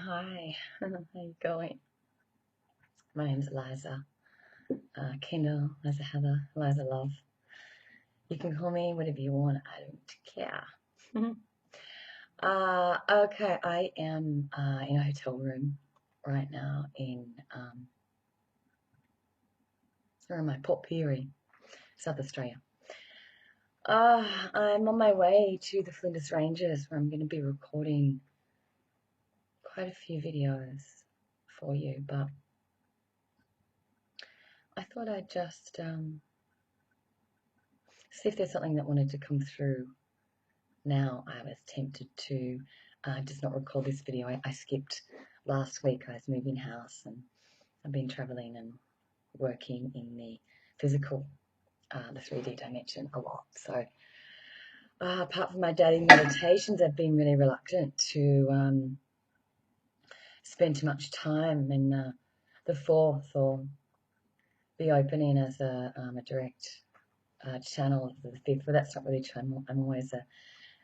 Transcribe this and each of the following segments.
Hi, how you going? My name's Eliza Kendall, Eliza Heather, Eliza Love. You can call me whatever you want, I don't care. Okay, I am in a hotel room right now in my Port Pirie, South Australia. I'm on my way to the Flinders Ranges where I'm going to be recording quite a few videos for you, but I thought I'd just see if there's something that wanted to come through now. I was tempted to just not record this video. I skipped last week. I was moving house and I've been traveling and working in the physical, the 3D dimension a lot. So apart from my daily meditations, I've been really reluctant to spend too much time in the fourth or be opening as a direct channel of the fifth. But that's not really channel. I'm always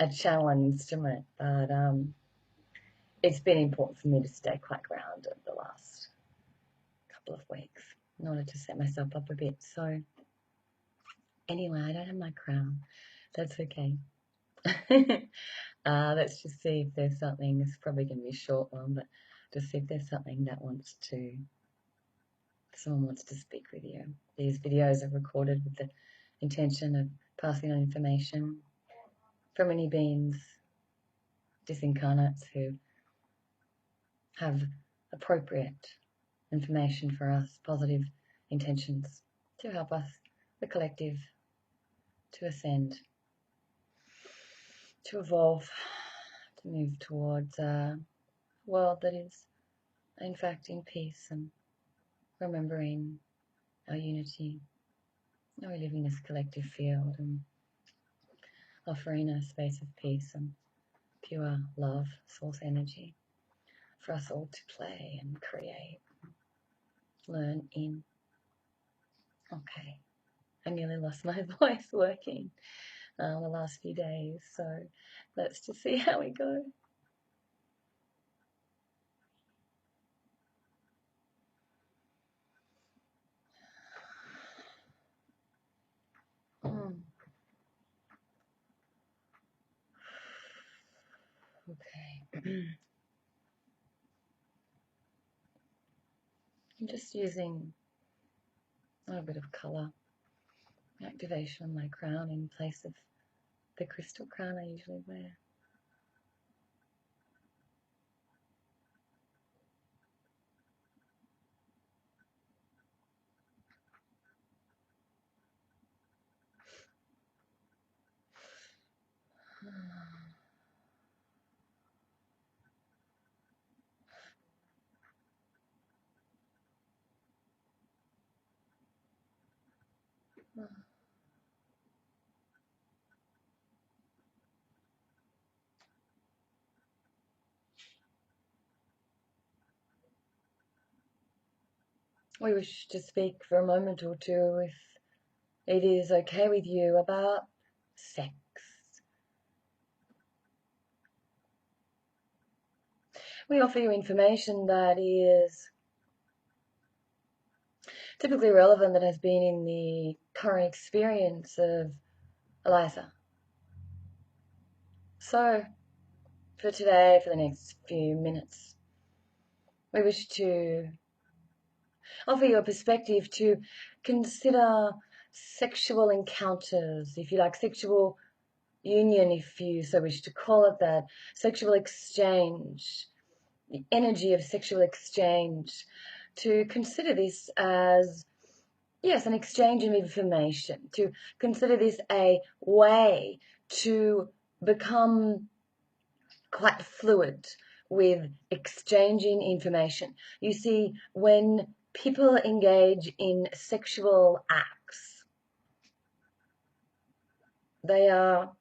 a channel and instrument, but it's been important for me to stay quite grounded the last couple of weeks in order to set myself up a bit. So anyway, I don't have my crown. That's okay. Let's just see if there's something. It's probably going to be a short one, but just see if there's something that someone wants to speak with you. These videos are recorded with the intention of passing on information from any beings, disincarnates, who have appropriate information for us, positive intentions to help us, the collective, to ascend, to evolve, to move towards a world that is, in fact, in peace and remembering our unity. We live in this collective field and offering a space of peace and pure love, source energy for us all to play and create, learn in. Okay, I nearly lost my voice working the last few days, so let's just see how we go. Okay. I'm just using a little bit of colour activation on my crown in place of the crystal crown I usually wear. We wish to speak for a moment or two, if it is okay with you, about sex. We offer you information that is typically relevant, that has been in the current experience of Eliza. So, for today, for the next few minutes, we wish to offer you a perspective to consider sexual encounters, if you like, sexual union, if you so wish to call it that, sexual exchange, the energy of sexual exchange, to consider this as, yes, an exchange of information, to consider this a way to become quite fluid with exchanging information. You see, when people engage in sexual acts, they are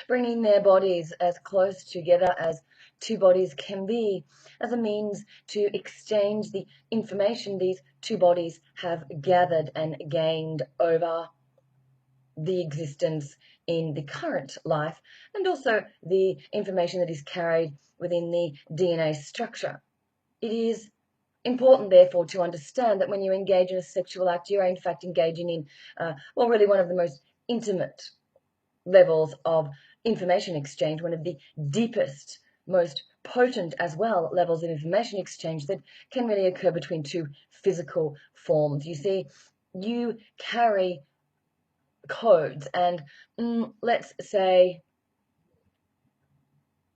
bringing their bodies as close together as two bodies can be, as a means to exchange the information these two bodies have gathered and gained over the existence in the current life, and also the information that is carried within the DNA structure. It is important, therefore, to understand that when you engage in a sexual act, you're in fact engaging in, really one of the most intimate levels of information exchange, one of the deepest, most potent as well levels of information exchange that can really occur between two physical forms. You see, you carry codes and, let's say,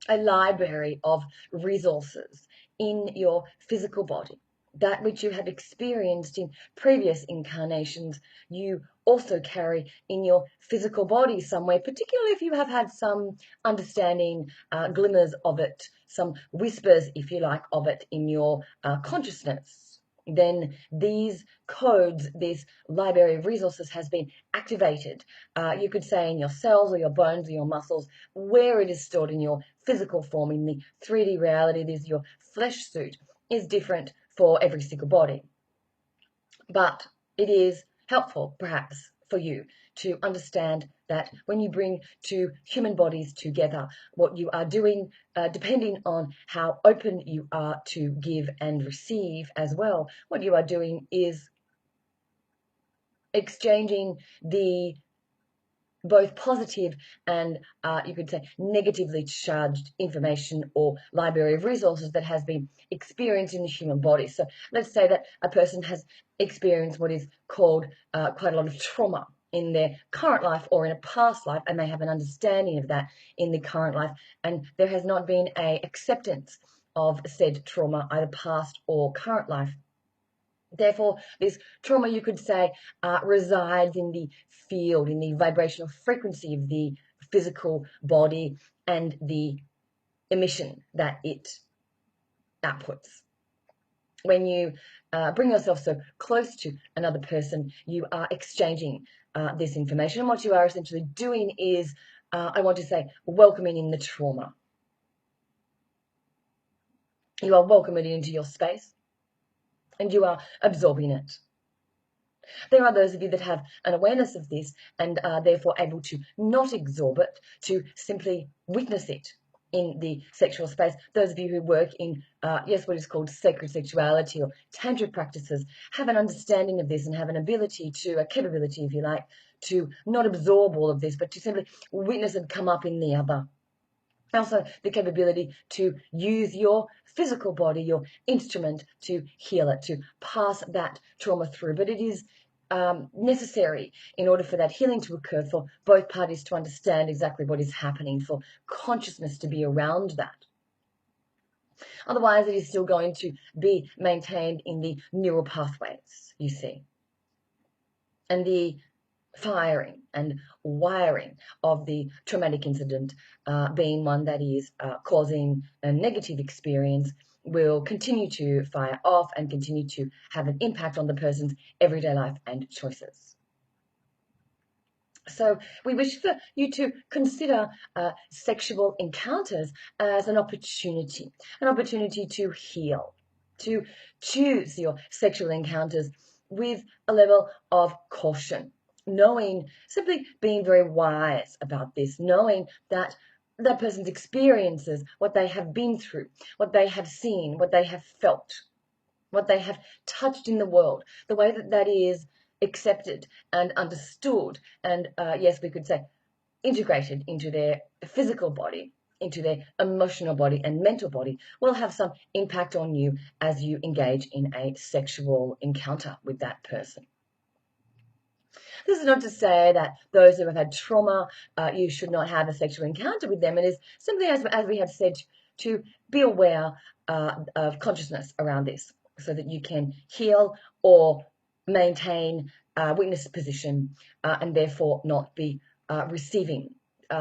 a library of resources in your physical body. That which you have experienced in previous incarnations, you also carry in your physical body somewhere, particularly if you have had some understanding, glimmers of it, some whispers, if you like, of it in your consciousness. Then these codes, this library of resources has been activated. You could say in your cells or your bones or your muscles, where it is stored in your physical form, in the 3D reality, it is your flesh suit, is different for every single body. But it is helpful, perhaps, for you to understand that when you bring two human bodies together, what you are doing, depending on how open you are to give and receive as well, what you are doing is exchanging the both positive and you could say negatively charged information or library of resources that has been experienced in the human body. So let's say that a person has experienced what is called quite a lot of trauma in their current life or in a past life, and they have an understanding of that in the current life, and there has not been a acceptance of said trauma, either past or current life. Therefore, this trauma, you could say, resides in the field, in the vibrational frequency of the physical body and the emission that it outputs. When you bring yourself so close to another person, you are exchanging this information. And what you are essentially doing is, I want to say, welcoming in the trauma. You are welcoming it into your space, and you are absorbing it. There are those of you that have an awareness of this and are therefore able to not absorb it, to simply witness it in the sexual space. Those of you who work in, what is called sacred sexuality or tantric practices have an understanding of this and have an ability to, a capability, if you like, to not absorb all of this, but to simply witness it come up in the other. Also, the capability to use your physical body, your instrument, to heal it, to pass that trauma through. But it is necessary in order for that healing to occur, for both parties to understand exactly what is happening, for consciousness to be around that. Otherwise, it is still going to be maintained in the neural pathways, you see. And the firing and wiring of the traumatic incident being one that is causing a negative experience will continue to fire off and continue to have an impact on the person's everyday life and choices. So we wish for you to consider sexual encounters as an opportunity to heal, to choose your sexual encounters with a level of caution, knowing, simply being very wise about this, knowing that that person's experiences, what they have been through, what they have seen, what they have felt, what they have touched in the world, the way that that is accepted and understood and, yes, we could say integrated into their physical body, into their emotional body and mental body, will have some impact on you as you engage in a sexual encounter with that person. This is not to say that those who have had trauma, you should not have a sexual encounter with them. It is simply, as we have said, to be aware of consciousness around this so that you can heal or maintain a witness position and therefore not be receiving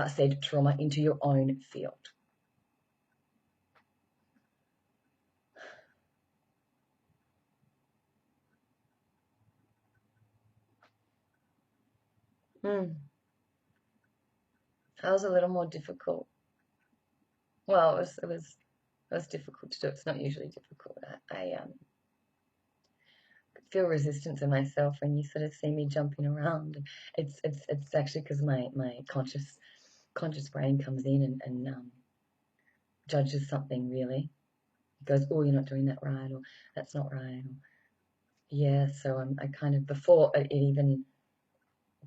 said trauma into your own field. That was a little more difficult. Well, it was difficult to do. It's not usually difficult. I feel resistance in myself when you sort of see me jumping around. It's actually because my conscious brain comes in and judges something really. It goes, oh, you're not doing that right, or that's not right. Or, yeah, so I kind of, before it even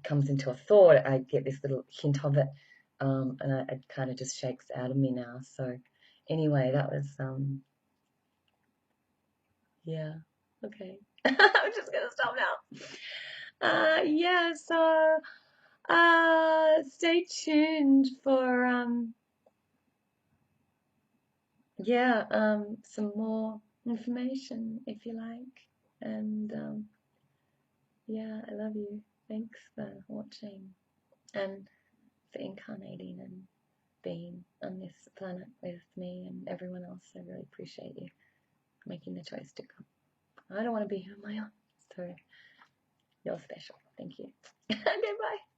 comes into a thought, I get this little hint of it, and it kind of just shakes out of me now. So anyway, that was, yeah, okay. I'm just going to stop now. Yeah, so stay tuned for, yeah, some more information if you like. And yeah, I love you. Thanks for watching and for incarnating and being on this planet with me and everyone else. I really appreciate you making the choice to come. I don't want to be here on my own, so you're special. Thank you. Okay, bye.